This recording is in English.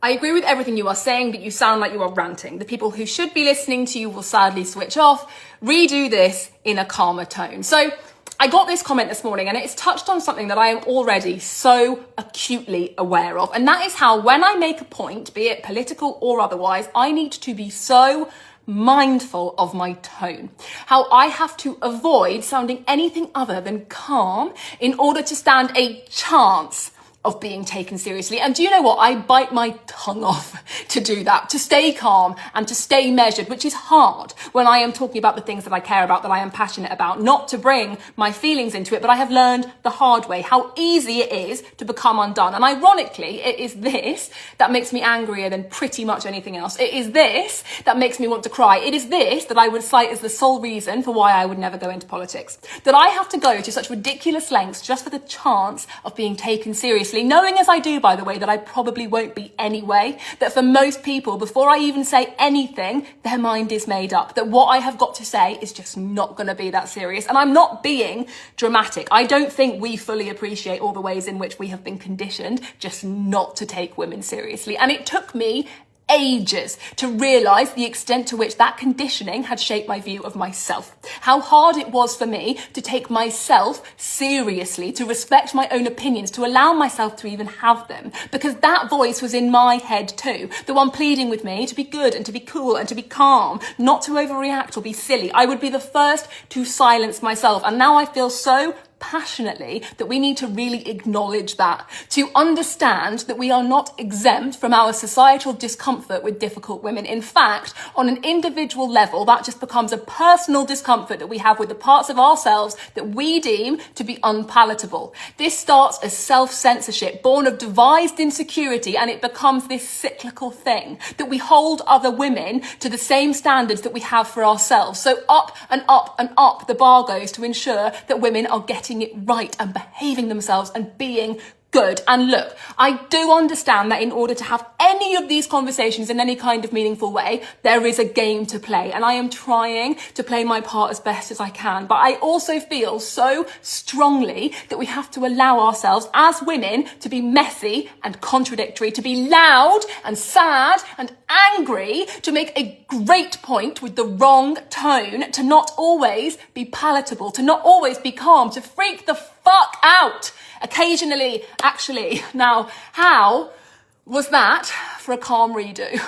I agree with everything you are saying, but you sound like you are ranting. The people who should be listening to you will sadly switch off. Redo this in a calmer tone. So I got this comment this morning and it's touched on something that I am already so acutely aware of. And that is how when I make a point, be it political or otherwise, I need to be so mindful of my tone. How I have to avoid sounding anything other than calm in order to stand a chance of being taken seriously. And do you know what? I bite my tongue off to do that, to stay calm and to stay measured, which is hard when I am talking about the things that I care about, that I am passionate about, not to bring my feelings into it, but I have learned the hard way how easy it is to become undone. And ironically, it is this that makes me angrier than pretty much anything else. It is this that makes me want to cry. It is this that I would cite as the sole reason for why I would never go into politics. That I have to go to such ridiculous lengths just for the chance of being taken seriously, knowing as I do, by the way, that I probably won't be anyway, that for most people, before I even say anything, their mind is made up, that what I have got to say is just not going to be that serious. And I'm not being dramatic. I don't think we fully appreciate all the ways in which we have been conditioned just not to take women seriously. And it took me ages to realise the extent to which that conditioning had shaped my view of myself. How hard it was for me to take myself seriously, to respect my own opinions, to allow myself to even have them. Because that voice was in my head too. The one pleading with me to be good and to be cool and to be calm, not to overreact or be silly. I would be the first to silence myself. And now I feel so passionately that we need to really acknowledge that, to understand that we are not exempt from our societal discomfort with difficult women. In fact, on an individual level, that just becomes a personal discomfort that we have with the parts of ourselves that we deem to be unpalatable. This starts as self-censorship, born of devised insecurity, and it becomes this cyclical thing that we hold other women to the same standards that we have for ourselves. So up and up and up the bar goes to ensure that women are getting it right and behaving themselves and being good. And look, I do understand that in order to have any of these conversations in any kind of meaningful way, there is a game to play. And I am trying to play my part as best as I can. But I also feel so strongly that we have to allow ourselves as women to be messy and contradictory, to be loud and sad and angry, to make a great point with the wrong tone, to not always be palatable, to not always be calm, to freak the fuck out occasionally, actually. Now, how was that for a calm redo?